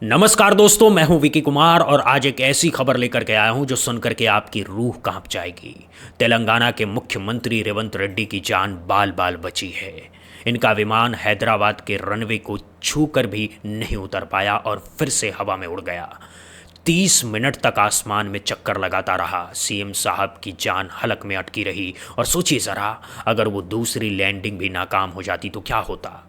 नमस्कार दोस्तों, मैं हूं विकी कुमार और आज एक ऐसी खबर लेकर के आया हूं जो सुनकर के आपकी रूह कांप जाएगी। तेलंगाना के मुख्यमंत्री रेवंत रेड्डी की जान बाल बाल बची है। इनका विमान हैदराबाद के रनवे को छूकर भी नहीं उतर पाया और फिर से हवा में उड़ गया। 30 मिनट तक आसमान में चक्कर लगाता रहा। सीएम साहब की जान हलक में अटकी रही और सोचिए ज़रा, अगर वो दूसरी लैंडिंग भी नाकाम हो जाती तो क्या होता।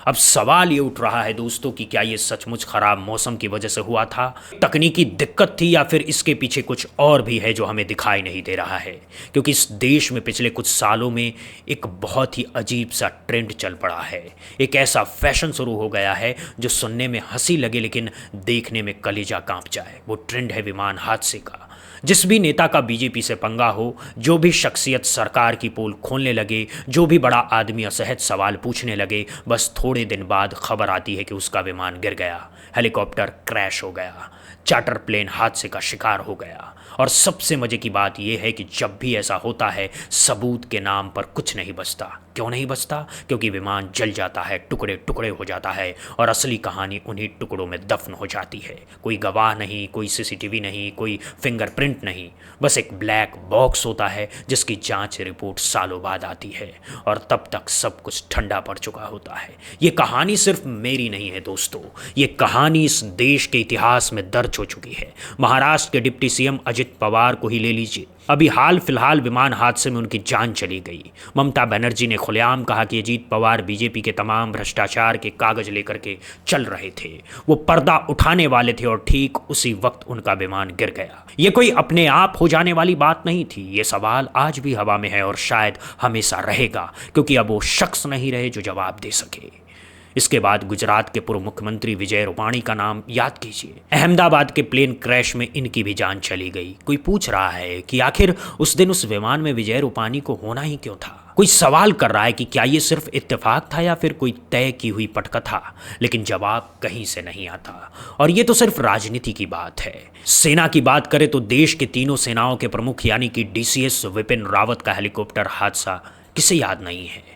अब सवाल ये उठ रहा है दोस्तों कि क्या ये सचमुच खराब मौसम की वजह से हुआ था, तकनीकी दिक्कत थी, या फिर इसके पीछे कुछ और भी है जो हमें दिखाई नहीं दे रहा है। क्योंकि इस देश में पिछले कुछ सालों में एक बहुत ही अजीब सा ट्रेंड चल पड़ा है। एक ऐसा फैशन शुरू हो गया है जो सुनने में हंसी लगे लेकिन देखने में कलेजा कांप जाए। वो ट्रेंड है विमान हादसे का। जिस भी नेता का बीजेपी से पंगा हो, जो भी शख्सियत सरकार की पोल खोलने लगे, जो भी बड़ा आदमी असहज सवाल पूछने लगे, बस थोड़े दिन बाद खबर आती है कि उसका विमान गिर गया, हेलीकॉप्टर क्रैश हो गया, चार्टर प्लेन हादसे का शिकार हो गया। और सबसे मजे की बात यह है कि जब भी ऐसा होता है, सबूत के नाम पर कुछ नहीं बचता। क्यों नहीं बचता? क्योंकि विमान जल जाता है, टुकड़े टुकड़े हो जाता है और असली कहानी उन्हीं टुकड़ों में दफन हो जाती है। कोई गवाह नहीं, कोई सीसीटीवी नहीं, कोई फिंगरप्रिंट नहीं, बस एक ब्लैक बॉक्स होता है जिसकी जांच रिपोर्ट सालों बाद आती है और तब तक सब कुछ ठंडा पड़ चुका होता है। ये कहानी सिर्फ मेरी नहीं है दोस्तों, ये कहानी इस देश के इतिहास में दर्ज हो चुकी है। महाराष्ट्र के डिप्टी सीएम अजित पवार को ही ले लीजिए। अभी हाल फिलहाल विमान हादसे में उनकी जान चली गई। ममता बनर्जी ने खुलेआम कहा कि अजीत पवार बीजेपी के तमाम भ्रष्टाचार के कागज लेकर के चल रहे थे, वो पर्दा उठाने वाले थे और ठीक उसी वक्त उनका विमान गिर गया। ये कोई अपने आप हो जाने वाली बात नहीं थी। ये सवाल आज भी हवा में है और शायद हमेशा रहेगा, क्योंकि अब वो शख्स नहीं रहे जो जवाब दे सके। इसके बाद गुजरात के पूर्व मुख्यमंत्री विजय रूपाणी का नाम याद कीजिए। अहमदाबाद के प्लेन क्रैश में इनकी भी जान चली गई। कोई पूछ रहा है कि आखिर उस दिन उस विमान में विजय रूपाणी को होना ही क्यों था। कोई सवाल कर रहा है कि क्या ये सिर्फ इत्तेफाक था या फिर कोई तय की हुई पटकथा। लेकिन जवाब कहीं से नहीं आता। और ये तो सिर्फ राजनीति की बात है। सेना की बात करें तो देश के तीनों सेनाओं के प्रमुख यानी कि डीसीएस विपिन रावत का हेलीकॉप्टर हादसा किसे याद नहीं है।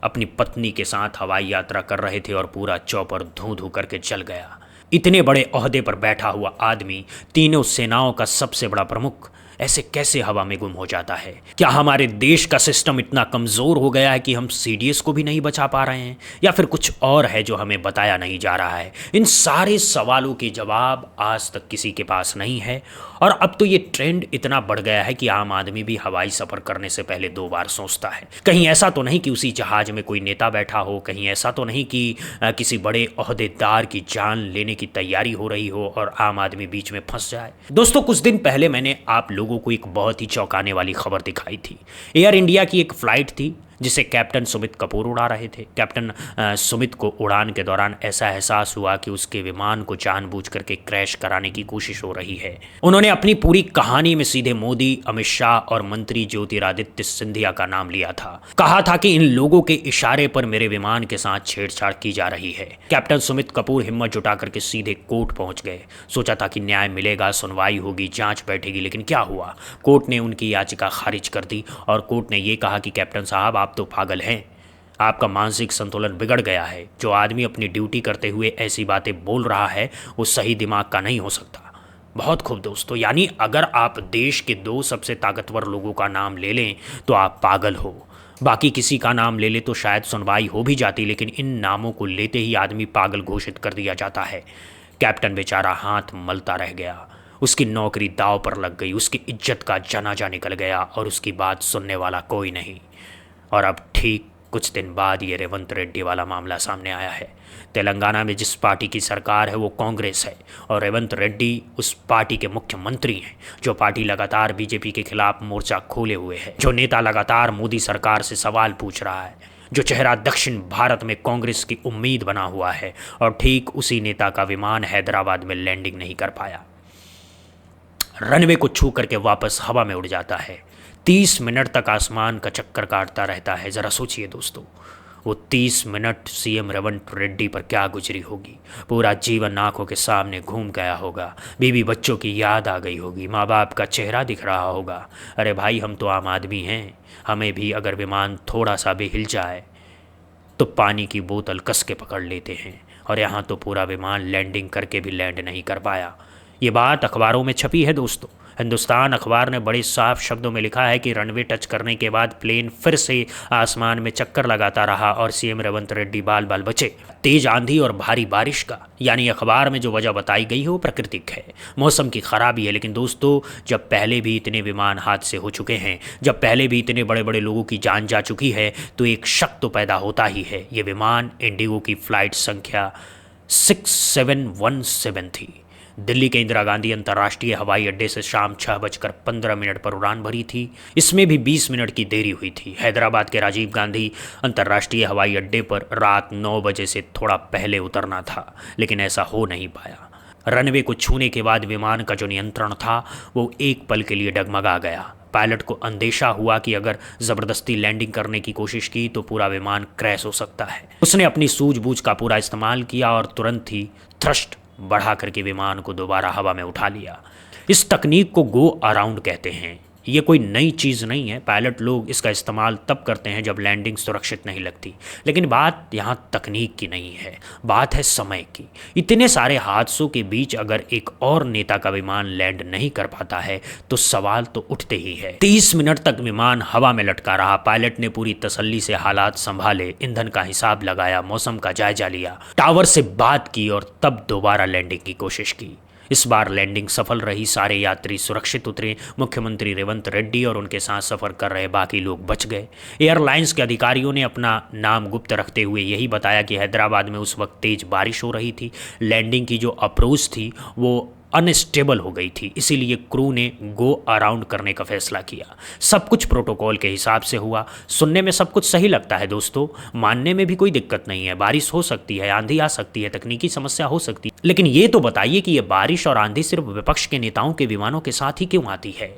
अपनी पत्नी के साथ हवाई यात्रा कर रहे थे और पूरा चौपर धू धू करके जल गया। इतने बड़े ओहदे पर बैठा हुआ आदमी, तीनों सेनाओं का सबसे बड़ा प्रमुख, ऐसे कैसे हवा में गुम हो जाता है। क्या हमारे देश का सिस्टम इतना कमज़ोर हो गया है कि हम सीडीएस को भी नहीं बचा पा रहे हैं, या फिर कुछ और है जो हमें बताया नहीं जा रहा है। इन सारे सवालों के जवाब आज तक किसी के पास नहीं है। और अब तो ये ट्रेंड इतना बढ़ गया है कि आम आदमी भी हवाई सफ़र करने से पहले 2 बार सोचता है। कहीं ऐसा तो नहीं कि उसी जहाज में कोई नेता बैठा हो, कहीं ऐसा तो नहीं कि किसी बड़े ओहदेदार की जान लेने की तैयारी हो रही हो और आम आदमी बीच में फंस जाए। दोस्तों, कुछ दिन पहले मैंने आप लोगों को एक बहुत ही चौंकाने वाली खबर दिखाई थी। एयर इंडिया की एक फ़्लाइट थी जिसे कैप्टन सुमित कपूर उड़ा रहे थे। कैप्टन सुमित को उड़ान के दौरान ऐसा एहसास हुआ कि उसके विमान को जानबूझ करके क्रैश कराने की कोशिश हो रही है। उन्होंने अपनी पूरी कहानी में सीधे मोदी, अमित शाह और मंत्री ज्योतिरादित्य सिंधिया का नाम लिया था। कहा था कि इन लोगों के इशारे पर मेरे विमान के साथ छेड़छाड़ की जा रही है। कैप्टन सुमित कपूर हिम्मत जुटा करके सीधे कोर्ट पहुंच गए। सोचा था कि न्याय मिलेगा, सुनवाई होगी, जांच बैठेगी, लेकिन क्या हुआ, कोर्ट ने उनकी याचिका खारिज कर दी और कोर्ट ने यह कहा कि कैप्टन साहब, आप तो पागल हैं, आपका मानसिक संतुलन बिगड़ गया है। जो आदमी अपनी ड्यूटी करते हुए ऐसी बातें बोल रहा है वो सही दिमाग का नहीं हो सकता। बहुत खूब दोस्तों, यानी अगर आप देश के 2 सबसे ताकतवर लोगों का नाम ले लें तो आप पागल हो। बाकी किसी का नाम ले ले तो शायद सुनवाई हो भी जाती, लेकिन इन नामों को लेते ही आदमी पागल घोषित कर दिया जाता है। कैप्टन बेचारा हाथ मलता रह गया। उसकी नौकरी दांव पर लग गई, उसकी इज्जत का जनाजा निकल गया और उसकी बात सुनने वाला कोई नहीं। और अब ठीक कुछ दिन बाद ये रेवंत रेड्डी वाला मामला सामने आया है। तेलंगाना में जिस पार्टी की सरकार है वो कांग्रेस है और रेवंत रेड्डी उस पार्टी के मुख्यमंत्री हैं। जो पार्टी लगातार बीजेपी के खिलाफ मोर्चा खोले हुए है, जो नेता लगातार मोदी सरकार से सवाल पूछ रहा है, जो चेहरा दक्षिण भारत में कांग्रेस की उम्मीद बना हुआ है, और ठीक उसी नेता का विमान हैदराबाद में लैंडिंग नहीं कर पाया, रनवे को छू करके वापस हवा में उड़ जाता है। 30 मिनट तक आसमान का चक्कर काटता रहता है। ज़रा सोचिए दोस्तों, वो 30 मिनट सीएम रेवंत रेड्डी पर क्या गुजरी होगी। पूरा जीवन आंखों के सामने घूम गया होगा, बीवी बच्चों की याद आ गई होगी, माँ बाप का चेहरा दिख रहा होगा। अरे भाई, हम तो आम आदमी हैं, हमें भी अगर विमान थोड़ा सा भी हिल जाए तो पानी की बोतल कस के पकड़ लेते हैं और यहाँ तो पूरा विमान लैंडिंग करके भी लैंड नहीं कर पाया। ये बात अखबारों में छपी है दोस्तों। हिंदुस्तान अखबार ने बड़े साफ शब्दों में लिखा है कि रनवे टच करने के बाद प्लेन फिर से आसमान में चक्कर लगाता रहा और सीएम रेवंत रेड्डी बाल बाल बचे। तेज आंधी और भारी बारिश का, यानी अखबार में जो वजह बताई गई है वो प्राकृतिक है, मौसम की खराबी है। लेकिन दोस्तों, जब पहले भी इतने विमान हादसे हो चुके हैं, जब पहले भी इतने बड़े बड़े लोगों की जान जा चुकी है, तो एक शक तो पैदा होता ही है। ये विमान इंडिगो की फ्लाइट संख्या 6717 थी। दिल्ली के इंदिरा गांधी अंतर्राष्ट्रीय हवाई अड्डे से शाम 6:15 पर उड़ान भरी थी। इसमें भी 20 मिनट की देरी हुई थी। हैदराबाद के राजीव गांधी अंतर्राष्ट्रीय हवाई अड्डे पर रात 9 बजे से थोड़ा पहले उतरना था, लेकिन ऐसा हो नहीं पाया। रनवे को छूने के बाद विमान का जो नियंत्रण था वो एक पल के लिए डगमगा गया। पायलट को अंदेशा हुआ कि अगर ज़बरदस्ती लैंडिंग करने की कोशिश की तो पूरा विमान क्रैश हो सकता है। उसने अपनी सूझबूझ का पूरा इस्तेमाल किया और तुरंत ही थ्रस्ट बढ़ा करके विमान को दोबारा हवा में उठा लिया। इस तकनीक को गो अराउंड कहते हैं। ये कोई नई चीज़ नहीं है। पायलट लोग इसका इस्तेमाल तब करते हैं जब लैंडिंग सुरक्षित नहीं लगती। लेकिन बात यहाँ तकनीक की नहीं है, बात है समय की। इतने सारे हादसों के बीच अगर एक और नेता का विमान लैंड नहीं कर पाता है तो सवाल तो उठते ही है। 30 मिनट तक विमान हवा में लटका रहा। पायलट ने पूरी तसल्ली से हालात संभाले, ईंधन का हिसाब लगाया, मौसम का जायजा लिया, टावर से बात की और तब दोबारा लैंडिंग की कोशिश की। इस बार लैंडिंग सफल रही। सारे यात्री सुरक्षित उतरे। मुख्यमंत्री रेवंत रेड्डी और उनके साथ सफ़र कर रहे बाकी लोग बच गए। एयरलाइंस के अधिकारियों ने अपना नाम गुप्त रखते हुए यही बताया कि हैदराबाद में उस वक्त तेज बारिश हो रही थी। लैंडिंग की जो अप्रोच थी वो अनस्टेबल हो गई थी, इसीलिए क्रू ने गो अराउंड करने का फैसला किया। सब कुछ प्रोटोकॉल के हिसाब से हुआ। सुनने में सब कुछ सही लगता है दोस्तों, मानने में भी कोई दिक्कत नहीं है। बारिश हो सकती है, आंधी आ सकती है, तकनीकी समस्या हो सकती है, लेकिन ये तो बताइए कि ये बारिश और आंधी सिर्फ विपक्ष के नेताओं के विमानों के साथ ही क्यों आती है?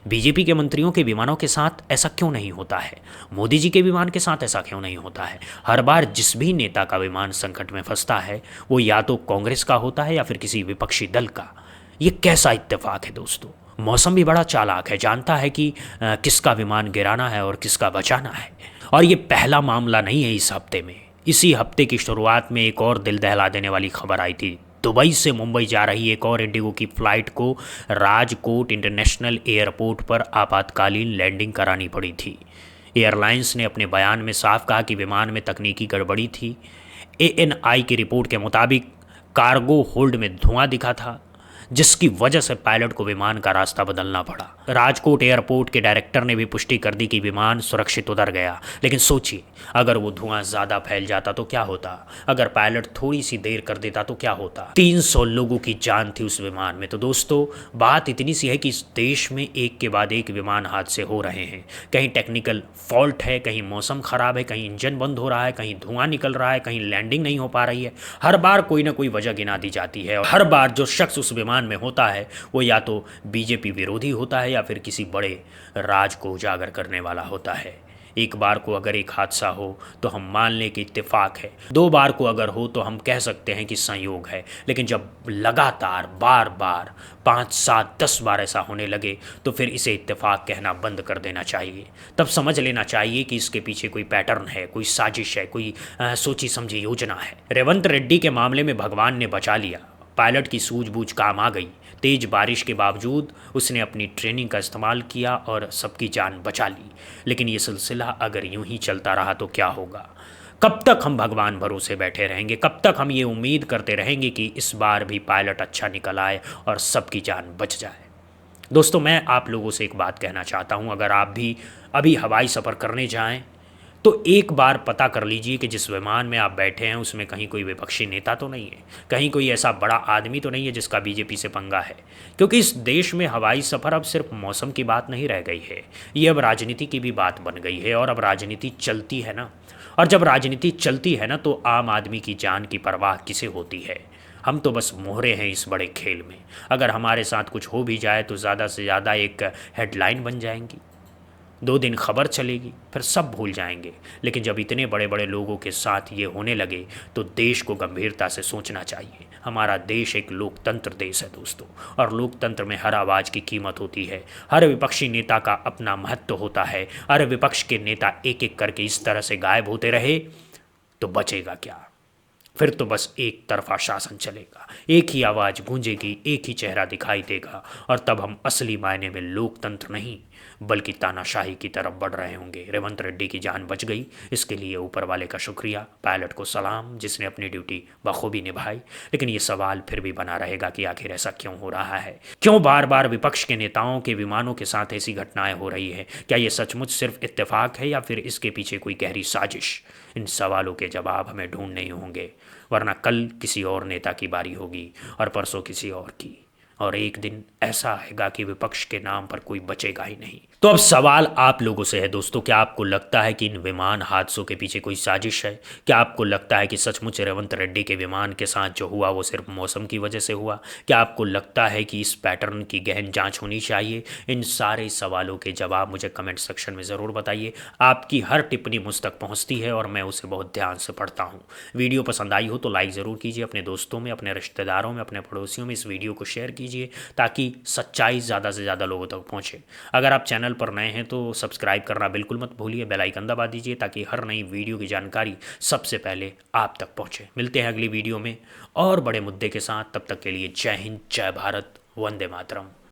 बीजेपी के मंत्रियों के विमानों के साथ ऐसा क्यों नहीं होता है? मोदी जी के विमान के साथ ऐसा क्यों नहीं होता है? हर बार जिस भी नेता का विमान संकट में फंसता है वो या तो कांग्रेस का होता है या फिर किसी विपक्षी दल का। ये कैसा इत्तेफाक है दोस्तों? मौसम भी बड़ा चालाक है, जानता है कि किसका विमान गिराना है और किसका बचाना है। और ये पहला मामला नहीं है इस हफ्ते में। इसी हफ्ते की शुरुआत में एक और दिल दहला देने वाली खबर आई थी। दुबई से मुंबई जा रही एक और इंडिगो की फ्लाइट को राजकोट इंटरनेशनल एयरपोर्ट पर आपातकालीन लैंडिंग करानी पड़ी थी। एयरलाइंस ने अपने बयान में साफ कहा कि विमान में तकनीकी गड़बड़ी थी। एएनआई की रिपोर्ट के मुताबिक कार्गो होल्ड में धुआं दिखा था, जिसकी वजह से पायलट को विमान का रास्ता बदलना पड़ा। राजकोट एयरपोर्ट के डायरेक्टर ने भी पुष्टि कर दी कि विमान सुरक्षित उतर गया। लेकिन सोचिए, अगर वो धुआं ज़्यादा फैल जाता तो क्या होता? अगर पायलट थोड़ी सी देर कर देता तो क्या होता? 300 लोगों की जान थी उस विमान में। तो दोस्तों, बात इतनी सी है कि इस देश में एक के बाद एक विमान हादसे हो रहे हैं। कहीं टेक्निकल फॉल्ट है, कहीं मौसम ख़राब है, कहीं इंजन बंद हो रहा है, कहीं धुआं निकल रहा है, कहीं लैंडिंग नहीं हो पा रही है। हर बार कोई ना कोई वजह गिना दी जाती है और हर बार जो शख्स उस विमान में होता है वो या तो बीजेपी विरोधी होता है या फिर किसी बड़े राज को उजागर करने वाला होता है। एक बार को अगर एक हादसा हो तो हम मान लें कि इत्तेफाक है, 2 बार को अगर हो तो हम कह सकते हैं कि संयोग है, लेकिन जब लगातार बार बार 5, 7, 10 बार ऐसा होने लगे तो फिर इसे इत्तेफाक कहना बंद कर देना चाहिए। तब समझ लेना चाहिए कि इसके पीछे कोई पैटर्न है, कोई साजिश है, कोई सोची समझी योजना है। रेवंत रेड्डी के मामले में भगवान ने बचा लिया। पायलट की सूझबूझ काम आ गई। तेज बारिश के बावजूद उसने अपनी ट्रेनिंग का इस्तेमाल किया और सबकी जान बचा ली। लेकिन ये सिलसिला अगर यूं ही चलता रहा तो क्या होगा? कब तक हम भगवान भरोसे बैठे रहेंगे? कब तक हम ये उम्मीद करते रहेंगे कि इस बार भी पायलट अच्छा निकल आए और सबकी जान बच जाए? दोस्तों, मैं आप लोगों से एक बात कहना चाहता हूँ, अगर आप भी अभी हवाई सफ़र करने जाएँ तो एक बार पता कर लीजिए कि जिस विमान में आप बैठे हैं उसमें कहीं कोई विपक्षी नेता तो नहीं है, कहीं कोई ऐसा बड़ा आदमी तो नहीं है जिसका बीजेपी से पंगा है। क्योंकि इस देश में हवाई सफ़र अब सिर्फ मौसम की बात नहीं रह गई है, ये अब राजनीति की भी बात बन गई है। और अब राजनीति चलती है ना, और जब राजनीति चलती है ना तो आम आदमी की जान की परवाह किसे होती है? हम तो बस मोहरे हैं इस बड़े खेल में। अगर हमारे साथ कुछ हो भी जाए तो ज़्यादा से ज़्यादा एक हेडलाइन बन जाएंगी, 2 दिन खबर चलेगी, फिर सब भूल जाएंगे। लेकिन जब इतने बड़े बड़े लोगों के साथ ये होने लगे तो देश को गंभीरता से सोचना चाहिए। हमारा देश एक लोकतंत्र देश है दोस्तों, और लोकतंत्र में हर आवाज़ की कीमत होती है। हर विपक्षी नेता का अपना महत्व होता है। हर विपक्ष के नेता एक एक करके इस तरह से गायब होते रहे तो बचेगा क्या? फिर तो बस एक तरफा शासन चलेगा, एक ही आवाज़ गूंजेगी, एक ही चेहरा दिखाई देगा, और तब हम असली मायने में लोकतंत्र नहीं बल्कि तानाशाही की तरफ बढ़ रहे होंगे। रेवंत रेड्डी की जान बच गई, इसके लिए ऊपर वाले का शुक्रिया, पायलट को सलाम जिसने अपनी ड्यूटी बखूबी निभाई। लेकिन ये सवाल फिर भी बना रहेगा कि आखिर ऐसा क्यों हो रहा है, क्यों बार बार विपक्ष के नेताओं के विमानों के साथ ऐसी घटनाएं हो रही है? क्या ये सचमुच सिर्फ इत्तेफाक है या फिर इसके पीछे कोई गहरी साजिश? इन सवालों के जवाब हमें ढूंढने ही होंगे, वरना कल किसी और नेता की बारी होगी और परसों किसी और की, और एक दिन ऐसा आएगा कि विपक्ष के नाम पर कोई बचेगा ही नहीं। तो अब सवाल आप लोगों से है दोस्तों, क्या आपको लगता है कि इन विमान हादसों के पीछे कोई साजिश है? क्या आपको लगता है कि सचमुच रेवंत रेड्डी के विमान के साथ जो हुआ वो सिर्फ मौसम की वजह से हुआ? क्या आपको लगता है कि इस पैटर्न की गहन जांच होनी चाहिए? इन सारे सवालों के जवाब मुझे कमेंट सेक्शन में ज़रूर बताइए। आपकी हर टिप्पणी मुझ तक पहुँचती है और मैं उसे बहुत ध्यान से पढ़ता हूँ। वीडियो पसंद आई हो तो लाइक ज़रूर कीजिए, अपने दोस्तों में, अपने रिश्तेदारों में, अपने पड़ोसियों में इस वीडियो को शेयर कीजिए ताकि सच्चाई ज़्यादा से ज़्यादा लोगों तक पहुँचे। अगर आप चैनल पर नए हैं तो सब्सक्राइब करना बिल्कुल मत भूलिए, बेल आइकन दबा दीजिए ताकि हर नई वीडियो की जानकारी सबसे पहले आप तक पहुँचे। मिलते हैं अगली वीडियो में और बड़े मुद्दे के साथ, तब तक के लिए जय हिंद, जय भारत, वंदे मातरम।